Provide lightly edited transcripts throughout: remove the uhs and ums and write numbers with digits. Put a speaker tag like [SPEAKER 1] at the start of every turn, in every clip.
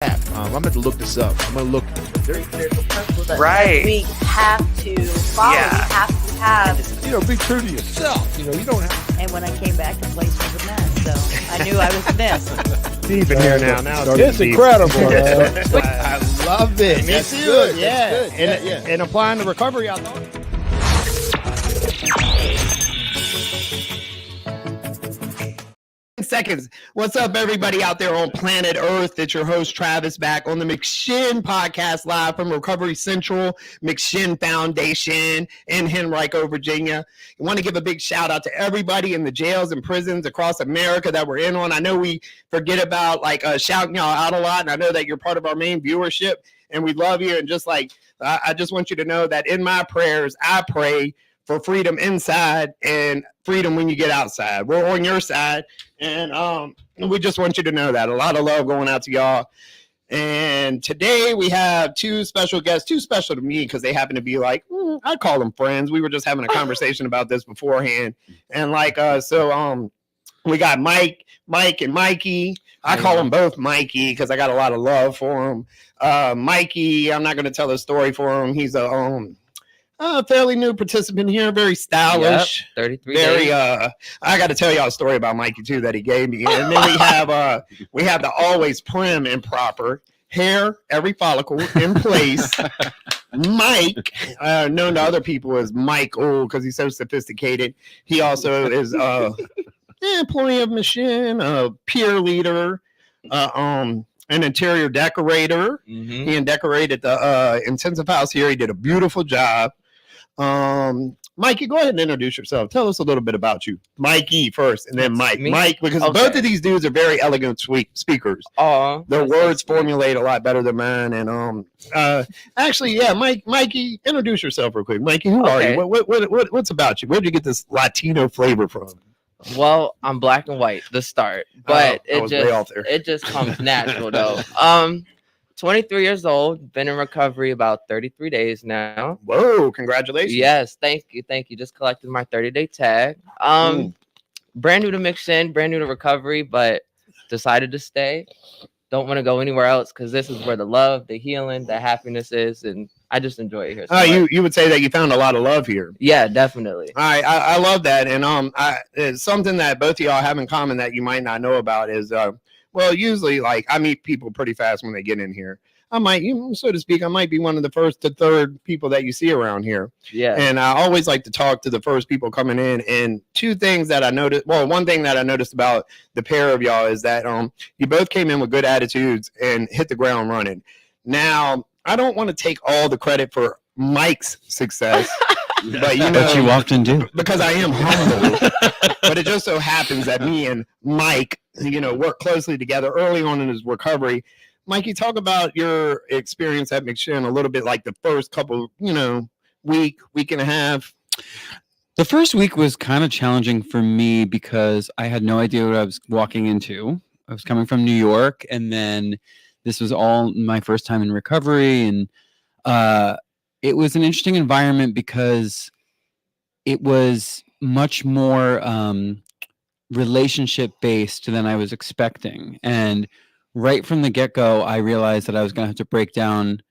[SPEAKER 1] I'm going to look this up. I'm going to look.
[SPEAKER 2] There's a principle that
[SPEAKER 3] Right.
[SPEAKER 2] we have to follow.
[SPEAKER 3] Yeah.
[SPEAKER 2] We have to have.
[SPEAKER 1] Be true to yourself. You don't have
[SPEAKER 2] And when I came back, the place was a mess. So I knew I was missed.
[SPEAKER 4] Deep in here now. Now
[SPEAKER 1] It's incredible.
[SPEAKER 4] I
[SPEAKER 1] love it.
[SPEAKER 4] Me
[SPEAKER 1] That's
[SPEAKER 4] too.
[SPEAKER 1] good.
[SPEAKER 4] Yeah.
[SPEAKER 1] That's good.
[SPEAKER 4] And applying the recovery, I thought. Seconds. What's up, everybody out there on planet Earth? It's your host, Travis, back on the McShin podcast live from Recovery Central, McShin Foundation in Henrico, Virginia. I want to give a big shout out to everybody in the jails and prisons across America that we're in on. I know we forget about shouting y'all out a lot, and I know that you're part of our main viewership, and we love you. And just I just want you to know that in my prayers, I pray for freedom inside and freedom when you get outside. We're on your side, and we just want you to know that. A lot of love going out to y'all. And today we have two special guests, too special to me because they happen to be I call them friends. We were just having a conversation about this beforehand. And we got Mike and Mikey. I call them both Mikey because I got a lot of love for him. Mikey, I'm not going to tell the story for him. He's a fairly new participant here, very stylish.
[SPEAKER 3] Yep, 33
[SPEAKER 4] very
[SPEAKER 3] days.
[SPEAKER 4] I got to tell y'all a story about Mikey too that he gave me. And then we have the always prim and proper hair, every follicle in place. Mike, known to other people as Michael because he's so sophisticated. He also is employee of Machine, a peer leader, an interior decorator.
[SPEAKER 3] Mm-hmm.
[SPEAKER 4] He decorated the intensive house here. He did a beautiful job. Mikey, go ahead and introduce yourself. Tell us a little bit about you. Mikey first, and then Mike.
[SPEAKER 3] Me?
[SPEAKER 4] Mike, because both of these dudes are very elegant speakers. Their words formulate a lot better than mine. And Mikey, introduce yourself real quick. Mikey, who are you? What's about you? Where'd you get this Latino flavor from?
[SPEAKER 3] Well, I'm black and white, the start, but it just comes natural though. 23 years old, been in recovery about 33 days now.
[SPEAKER 4] Whoa, congratulations.
[SPEAKER 3] Yes, thank you. Just collected my 30-day tag. Brand new to McShin, brand new to recovery, but decided to stay. Don't want to go anywhere else because this is where the love, the healing, the happiness is, and I just enjoy it here. So
[SPEAKER 4] you would say that you found a lot of love here.
[SPEAKER 3] Yeah, definitely.
[SPEAKER 4] I love that, and it's something that both of y'all have in common that you might not know about is usually I meet people pretty fast when they get in here. I might, so to speak, I might be one of the first to third people that you see around here.
[SPEAKER 3] Yeah.
[SPEAKER 4] And I always like to talk to the first people coming in. And two things that I noticed. Well, one thing that I noticed about the pair of y'all is that you both came in with good attitudes and hit the ground running. Now, I don't want to take all the credit for Mike's success. But
[SPEAKER 5] you often do
[SPEAKER 4] because I am humble. But it just so happens that me and Mike, work closely together early on in his recovery. Mikey, talk about your experience at McShin a little bit, like the first couple, week and a half.
[SPEAKER 5] The first week was kind of challenging for me because I had no idea what I was walking into. I was coming from New York, and then this was all my first time in recovery, and it was an interesting environment because it was much more relationship based than I was expecting. And right from the get-go, I realized that I was going to have to break down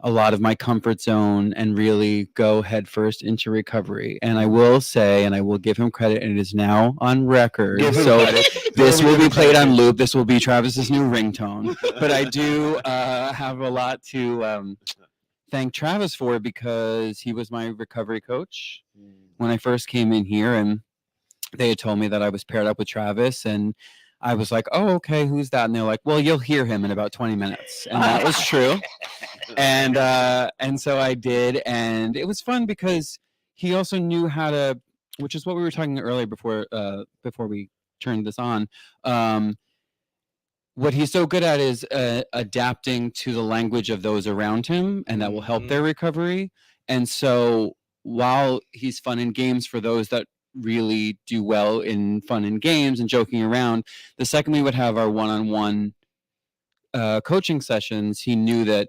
[SPEAKER 5] a lot of my comfort zone and really go headfirst into recovery. And I will say, and I will give him credit, and it is now on record. So this will be played on loop. This will be Travis's new ringtone. But I do have a lot to thank Travis for because he was my recovery coach when I first came in here, and they had told me that I was paired up with Travis, and I was like, oh, okay, who's that? And they're like, well, you'll hear him in about 20 minutes. And that was true. And so I did. And it was fun because he also knew how to, which is what we were talking earlier before we turned this on. What he's so good at is adapting to the language of those around him, and that will help their recovery. And so while he's fun in games for those that really do well in fun and games and joking around, the second we would have our one-on-one coaching sessions, he knew that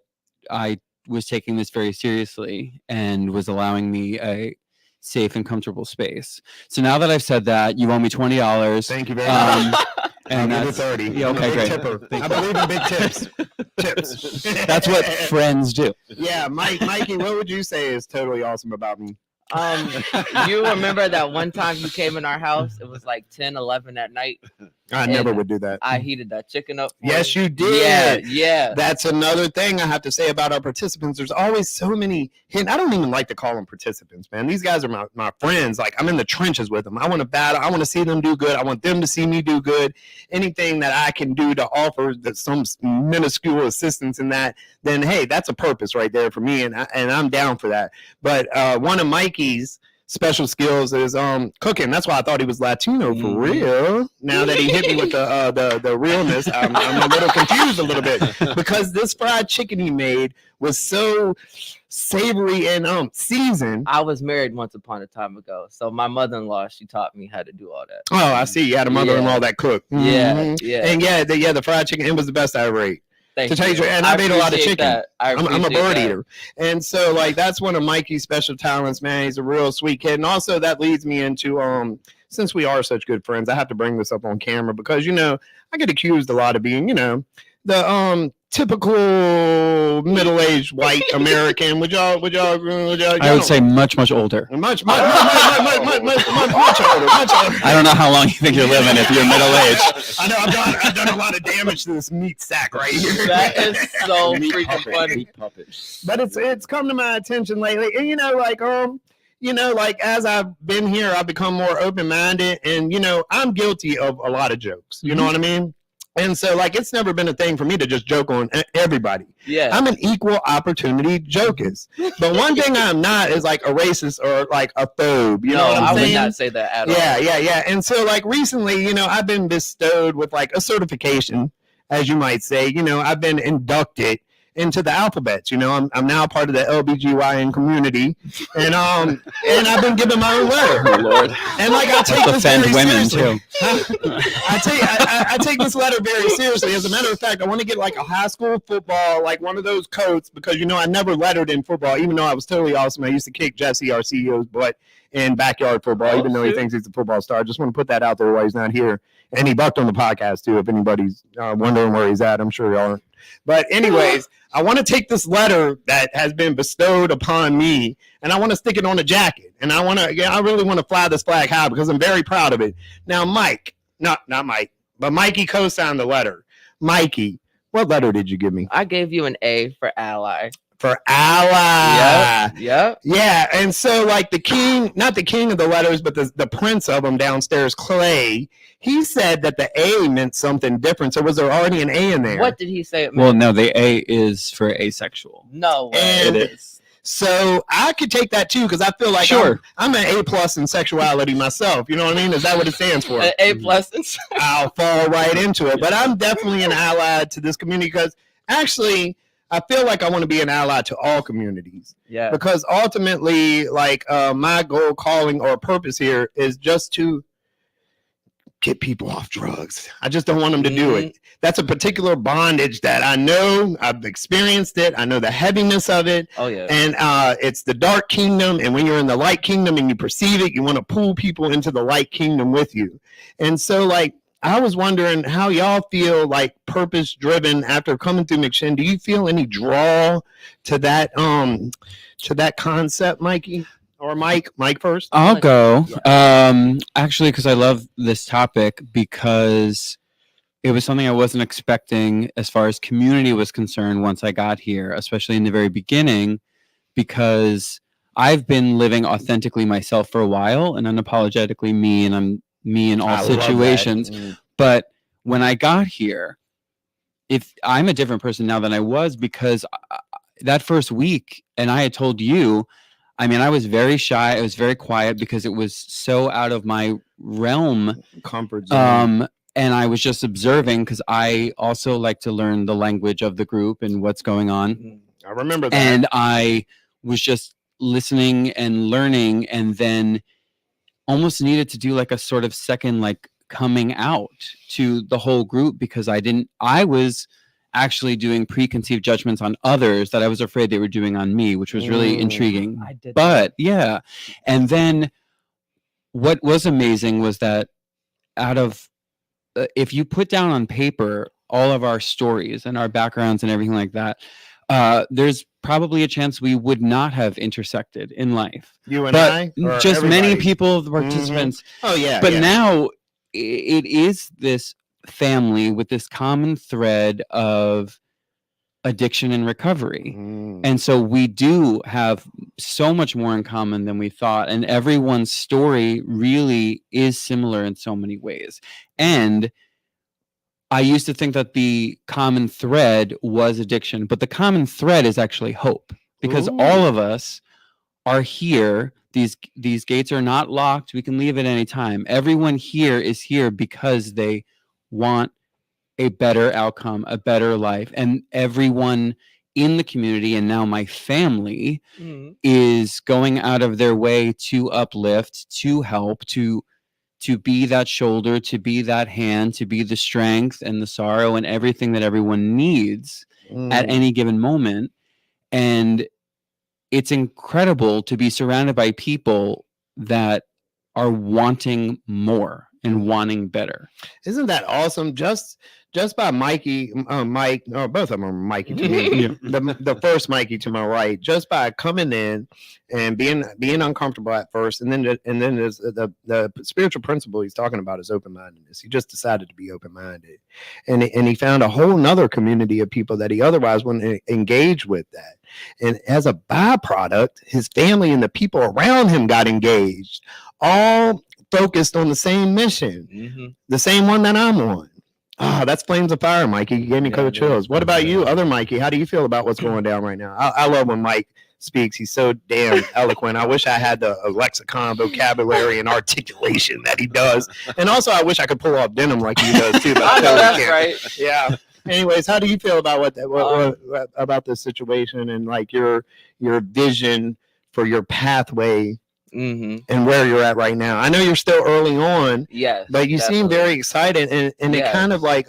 [SPEAKER 5] I was taking this very seriously and was allowing me a safe and comfortable space. So now that I've said that, you owe me $20.
[SPEAKER 4] Thank you very much.
[SPEAKER 5] And
[SPEAKER 4] I'll give
[SPEAKER 5] that's
[SPEAKER 4] you 30.
[SPEAKER 5] Yeah,
[SPEAKER 4] I'm a
[SPEAKER 5] okay,
[SPEAKER 4] big
[SPEAKER 5] great.
[SPEAKER 4] tipper.
[SPEAKER 5] Thank
[SPEAKER 4] I
[SPEAKER 5] you.
[SPEAKER 4] believe in big tips. Tips.
[SPEAKER 5] That's what friends do.
[SPEAKER 4] Yeah, Mikey, what would you say is totally awesome about me?
[SPEAKER 3] You remember that one time you came in our house? It was like 10, 11 at night.
[SPEAKER 4] I
[SPEAKER 3] And
[SPEAKER 4] never would do that.
[SPEAKER 3] I heated that chicken up. For
[SPEAKER 4] Yes, you
[SPEAKER 3] Yeah,
[SPEAKER 4] did.
[SPEAKER 3] yeah.
[SPEAKER 4] That's another thing I have to say about our participants. There's always so many hidden. I don't even like to call them participants, man. These guys are my friends. Like, I'm in the trenches with them. I want to battle. I want to see them do good. I want them to see me do good. Anything that I can do to offer some minuscule assistance in that, then hey, that's a purpose right there for me, and I'm down for that. But one of Mikey's special skills is cooking. That's why I thought he was Latino for real. Now that he hit me with the realness, I'm a little confused a little bit because this fried chicken he made was so savory and seasoned.
[SPEAKER 3] I was married once upon a time ago, so my mother-in-law, she taught me how to do all that.
[SPEAKER 4] Oh, I see. You had a mother-in-law that cooked.
[SPEAKER 3] Yeah,
[SPEAKER 4] Mhm.
[SPEAKER 3] yeah.
[SPEAKER 4] And the fried chicken, it was the best I ever ate.
[SPEAKER 3] Thank
[SPEAKER 4] To tell you the truth, and
[SPEAKER 3] I
[SPEAKER 4] I've ate a lot of
[SPEAKER 3] appreciate
[SPEAKER 4] chicken.
[SPEAKER 3] that.
[SPEAKER 4] I'm a
[SPEAKER 3] appreciate
[SPEAKER 4] bird
[SPEAKER 3] that.
[SPEAKER 4] eater. And so, like, that's one of Mikey's special talents, man. He's a real sweet kid. And also, that leads me into, since we are such good friends, I have to bring this up on camera because, I get accused a lot of being, the typical middle-aged white American. Would y'all
[SPEAKER 5] I would say much older.
[SPEAKER 4] much older.
[SPEAKER 5] I don't know how long you think you're living if you're middle aged.
[SPEAKER 4] I know I've done a lot of damage to this meat sack right here.
[SPEAKER 3] That is so freaking funny.
[SPEAKER 4] But it's come to my attention lately, and like as I've been here, I've become more open-minded, and I'm guilty of a lot of jokes. You know what I mean? And so, like, it's never been a thing for me to just joke on everybody.
[SPEAKER 3] Yeah.
[SPEAKER 4] I'm an equal opportunity jokist. But one thing I'm not is like a racist or like a phobe. You know what
[SPEAKER 3] I
[SPEAKER 4] I'm
[SPEAKER 3] would
[SPEAKER 4] saying?
[SPEAKER 3] not say that at all.
[SPEAKER 4] Yeah. And so, like, recently, I've been bestowed with like a certification, as you might say. I've been inducted into the alphabets. I'm now part of the LBGYN community, and I've been given my own letter.
[SPEAKER 5] Oh, Lord.
[SPEAKER 4] And like I take this
[SPEAKER 5] Offend
[SPEAKER 4] very
[SPEAKER 5] women
[SPEAKER 4] seriously.
[SPEAKER 5] too.
[SPEAKER 4] I take this letter very seriously. As a matter of fact, I want to get like a high school football, like one of those coats, because I never lettered in football, even though I was totally awesome. I used to kick Jesse, our CEO's butt in backyard football, even though he thinks he's a football star. I just want to put that out there while he's not here. And he bucked on the podcast too. If anybody's wondering where he's at, I'm sure y'all aren't. But anyways, I want to take this letter that has been bestowed upon me, and I want to stick it on a jacket. And I really want to fly this flag high because I'm very proud of it. Now, Mike, not Mike, but Mikey co-signed the letter. Mikey, what letter did you give me?
[SPEAKER 3] I gave you an A for ally.
[SPEAKER 4] For ally.
[SPEAKER 3] Yep.
[SPEAKER 4] Yeah, and so like the king, not the king of the letters, but the prince of them downstairs, Clay, he said that the A meant something different. So was there already an A in there?
[SPEAKER 3] What did he say it meant?
[SPEAKER 5] Well, no, the A is for asexual.
[SPEAKER 3] No way.
[SPEAKER 4] And
[SPEAKER 5] It is.
[SPEAKER 4] so I could take that too because I feel like
[SPEAKER 5] Sure.
[SPEAKER 4] I'm an A+ in sexuality myself. You know what I mean? Is that what it stands for?
[SPEAKER 3] An A+.
[SPEAKER 4] I'll fall right into it. But I'm definitely an ally to this community because actually I feel like I want to be an ally to all communities.
[SPEAKER 3] Yeah.
[SPEAKER 4] Because ultimately, like my goal, calling, or purpose here is just to get people off drugs. I just don't want them to do it. That's a particular bondage that I know. I've experienced it. I know the heaviness of it.
[SPEAKER 3] Oh yeah.
[SPEAKER 4] And it's the dark kingdom. And when you're in the light kingdom and you perceive it, you want to pull people into the light kingdom with you. And so, like, I was wondering how y'all feel like purpose driven after coming through McShin. Do you feel any draw to that concept, Mikey? Or Mike first?
[SPEAKER 5] I'll go. Actually, because I love this topic because it was something I wasn't expecting as far as community was concerned once I got here, especially in the very beginning, because I've been living authentically myself for a while and unapologetically me, and I'm me in all situations. But when I got here, if I'm a different person now than I was, because that first week, and I had told you, I mean, I was very shy. I was very quiet because it was so out of my realm.
[SPEAKER 4] Comfort zone.
[SPEAKER 5] And I was just observing because I also like to learn the language of the group and what's going on.
[SPEAKER 4] I remember that.
[SPEAKER 5] And I was just listening and learning, and then almost needed to do like a sort of second, like, coming out to the whole group because I was actually doing preconceived judgments on others that I was afraid they were doing on me, which was really intriguing.
[SPEAKER 3] I did
[SPEAKER 5] But yeah. And then what was amazing was that out of if you put down on paper all of our stories and our backgrounds and everything like that, there's probably a chance we would not have intersected in life.
[SPEAKER 4] You and
[SPEAKER 5] But
[SPEAKER 4] I, or
[SPEAKER 5] just many
[SPEAKER 4] everybody?
[SPEAKER 5] people, the participants.
[SPEAKER 4] Oh yeah.
[SPEAKER 5] But
[SPEAKER 4] yeah.
[SPEAKER 5] now it is this family with this common thread of addiction and recovery. And so we do have so much more in common than we thought. And everyone's story really is similar in so many ways. And I used to think that the common thread was addiction, but the common thread is actually hope, because all of us are here. These gates are not locked. We can leave at any time. Everyone here is here because they want a better outcome, a better life. And everyone in the community, and now my family, is going out of their way to uplift, to help, to be that shoulder, to be that hand, to be the strength and the sorrow and everything that everyone needs at any given moment. And it's incredible to be surrounded by people that are wanting more and wanting better.
[SPEAKER 4] Isn't that awesome? Just by Mikey, Mike, or both of them are Mikey to me. The first Mikey to my right, just by coming in and being uncomfortable at first, and then there's the spiritual principle he's talking about is open-mindedness. He just decided to be open-minded, and he found a whole nother community of people that he otherwise wouldn't engage with. That, and as a byproduct, his family and the people around him got engaged, all focused on the same mission, the same one that I'm on. That's flames of fire, Mikey. You gave me cold chills. What about you, other Mikey? How do you feel about what's going down right now? I love when Mike speaks. He's so damn eloquent. I wish I had the lexicon, vocabulary, and articulation that he does. And also, I wish I could pull off denim like he does too. But I
[SPEAKER 3] know that's
[SPEAKER 4] can't.
[SPEAKER 3] right.
[SPEAKER 4] Yeah. Anyways, how do you feel about what about this situation and like your vision for your pathway? And where you're at right now? I know you're still early on,
[SPEAKER 3] yes,
[SPEAKER 4] but you seem very excited, and
[SPEAKER 3] Yes.
[SPEAKER 4] it kind of like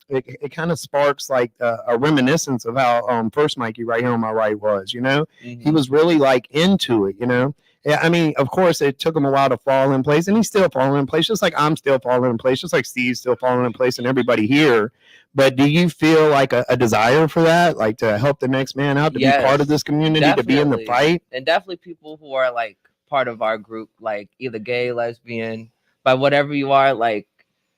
[SPEAKER 4] it kind of sparks like a reminiscence of how first Mikey right here on my right was. You know, he was really like into it. You know, yeah. I mean, of course, it took him a while to fall in place, and he's still falling in place, just like I'm still falling in place, just like Steve's still falling in place, and everybody here. But do you feel like a desire for that, like to help the next man out, to be part of this community, to be in the fight,
[SPEAKER 3] and definitely people who are like part of our group, like either gay, lesbian, by whatever you are, like,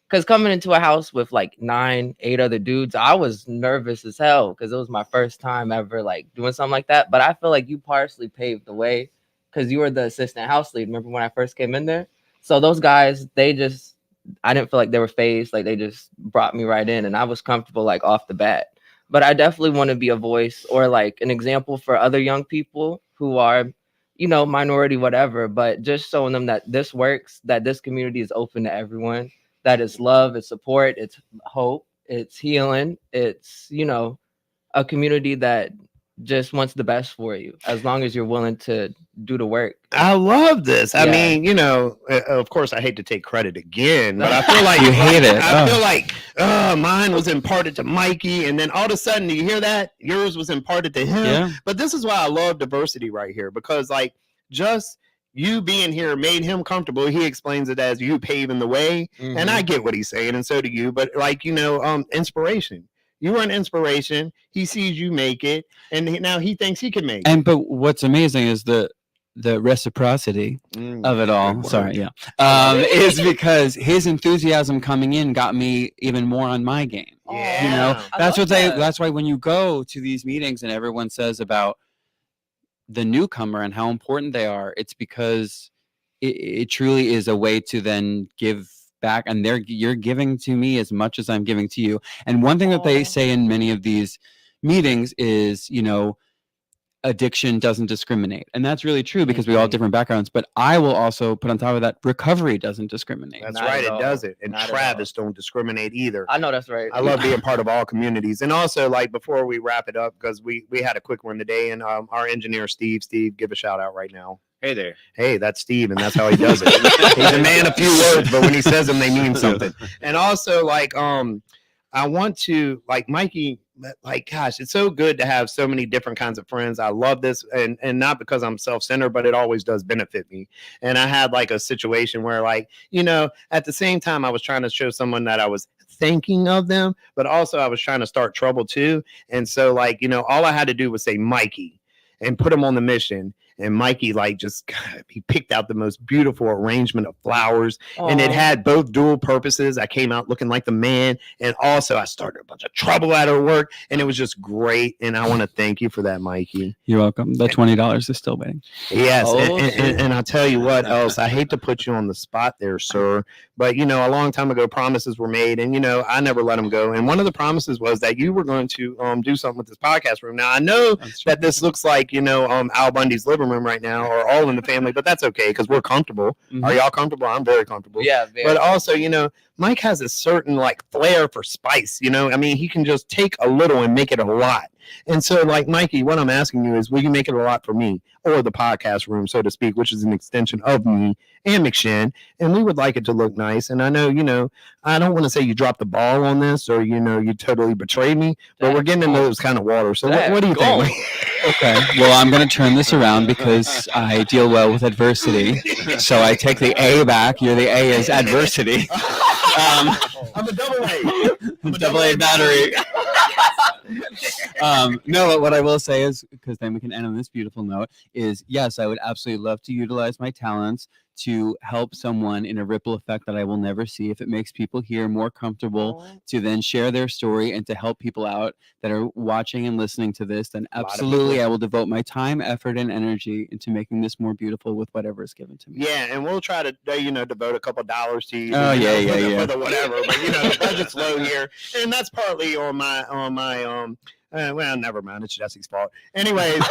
[SPEAKER 3] because coming into a house with like 9-8 other dudes, I was nervous as hell because it was my first time ever like doing something like that. But I feel like you partially paved the way because you were the assistant house lead. Remember when I first came in there? So those guys, I didn't feel like they were phased. Like they just brought me right in, and I was comfortable like off the bat. But I definitely want to be a voice or like an example for other young people who are, you know, minority, whatever, but just showing them that this works, that this community is open to everyone, that it's love, it's support, it's hope, it's healing, it's, you know, a community that just wants the best for you as long as you're willing to do the work.
[SPEAKER 4] I love this. I mean, you know, of course, I hate to take credit again, but I feel like
[SPEAKER 5] you hate it.
[SPEAKER 4] I feel like mine was imparted to Mikey, and then all of a sudden, do you hear that? Yours was imparted to him.
[SPEAKER 5] Yeah.
[SPEAKER 4] But this is why I love diversity right here, because like just you being here made him comfortable. He explains it as you paving the way, and I get what he's saying, and so do you. But like, you know, inspiration. You were an inspiration. He sees you make it, and now he thinks he can make it.
[SPEAKER 5] And but what's amazing is the reciprocity of it all. Sorry, is because his enthusiasm coming in got me even more on my game.
[SPEAKER 4] Yeah.
[SPEAKER 5] You know, that's why when you go to these meetings and everyone says about the newcomer and how important they are, it's because it truly is a way to then give back, and you're giving to me as much as I'm giving to you. And one thing that they say in many of these meetings is, you know, addiction doesn't discriminate, and that's really true because we all have different backgrounds. But I will also put on top of that, recovery doesn't discriminate.
[SPEAKER 4] That's right, it doesn't. And Travis don't discriminate either.
[SPEAKER 3] I know that's right.
[SPEAKER 4] I love being part of all communities. And also, like, before we wrap it up, because we had a quick one today, and our engineer Steve, give a shout out right now.
[SPEAKER 6] Hey there.
[SPEAKER 4] Hey, that's Steve, and that's how he does it. He's a man of few words, but when he says them, they mean something. And also, like, I want to, like, Mikey, like, gosh, it's so good to have so many different kinds of friends. I love this, and not because I'm self-centered, but it always does benefit me. And I had like a situation where, like, you know, at the same time I was trying to show someone that I was thinking of them, but also I was trying to start trouble too. And so, like, you know, all I had to do was say Mikey and put him on the mission. And Mikey, like, just he picked out the most beautiful arrangement of flowers, and it had both dual purposes. I came out looking like the man, and also I started a bunch of trouble at her work, and it was just great. And I want to thank you for that, Mikey.
[SPEAKER 5] You're welcome. The $20 is still waiting.
[SPEAKER 4] Yes,
[SPEAKER 3] Oh,
[SPEAKER 4] and I'll tell you what else. I hate to put you on the spot there, sir, but you know, a long time ago, promises were made, and you know, I never let them go. And one of the promises was that you were going to do something with this podcast room. Now I know that this looks like, you know, Al Bundy's living room right now, or all in the family, but that's okay because we're comfortable.
[SPEAKER 3] Mhm.
[SPEAKER 4] Are y'all comfortable? I'm very comfortable.
[SPEAKER 3] Yeah, very.
[SPEAKER 4] But also, you know, Mike has a certain like flair for spice. You know, I mean, he can just take a little and make it a lot. And so, like, Mikey, what I'm asking you is, will you make it a lot for me, or the podcast room, so to speak, which is an extension of me and McShin? And we would like it to look nice. And I know, you know, I don't want to say you dropped the ball on this, or, you know, you totally betrayed me, but we're getting into those kind of water. So what do you think?
[SPEAKER 5] Okay. Well, I'm going to turn this around because I deal well with adversity. So I take the A back. You're the A is adversity.
[SPEAKER 4] I'm a double A. I'm a
[SPEAKER 5] Double A battery. No, but what I will say is, because then we can end on this beautiful note, is yes, I would absolutely love to utilize my talents to help someone in a ripple effect that I will never see. If it makes people here more comfortable to then share their story and to help people out that are watching and listening to this, then absolutely I will devote my time, effort, and energy into making this more beautiful with whatever is given to me.
[SPEAKER 4] Yeah, and we'll try to, you know, devote a couple dollars to you.
[SPEAKER 5] Oh,
[SPEAKER 4] you know,
[SPEAKER 5] yeah.
[SPEAKER 4] for the whatever. But you know, the budget's low here, and that's partly on my well, never mind. It's Jesse's fault. Anyways,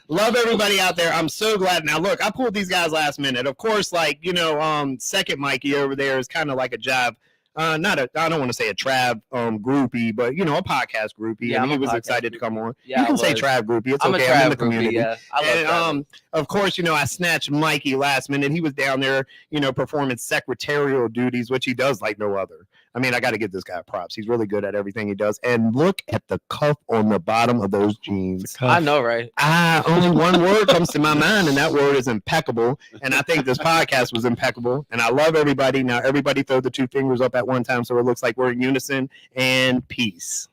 [SPEAKER 4] love everybody out there. I'm so glad. Now, look, I pulled these guys last minute. Of course, like, you know, second Mikey over there is kind of like a job. I don't want to say a Trav groupie, but you know, a podcast groupie.
[SPEAKER 3] Yeah,
[SPEAKER 4] and he
[SPEAKER 3] I'm a
[SPEAKER 4] was
[SPEAKER 3] podcast
[SPEAKER 4] excited to come on.
[SPEAKER 3] Yeah,
[SPEAKER 4] you can
[SPEAKER 3] I
[SPEAKER 4] say
[SPEAKER 3] was.
[SPEAKER 4] Trav groupie. It's
[SPEAKER 3] I'm
[SPEAKER 4] okay.
[SPEAKER 3] a
[SPEAKER 4] I'm in
[SPEAKER 3] Trav
[SPEAKER 4] the community.
[SPEAKER 3] groupie, yeah. I love
[SPEAKER 4] And
[SPEAKER 3] Trav.
[SPEAKER 4] of course, you know, I snatched Mikey last minute. He was down there, you know, performing secretarial duties, which he does like no other. I mean, I got to give this guy props. He's really good at everything he does. And look at the cuff on the bottom of those jeans.
[SPEAKER 3] I know, right?
[SPEAKER 4] Only one word comes to my mind, and that word is impeccable. And I think this podcast was impeccable. And I love everybody. Now, everybody throw the two fingers up at one time so it looks like we're in unison. And peace.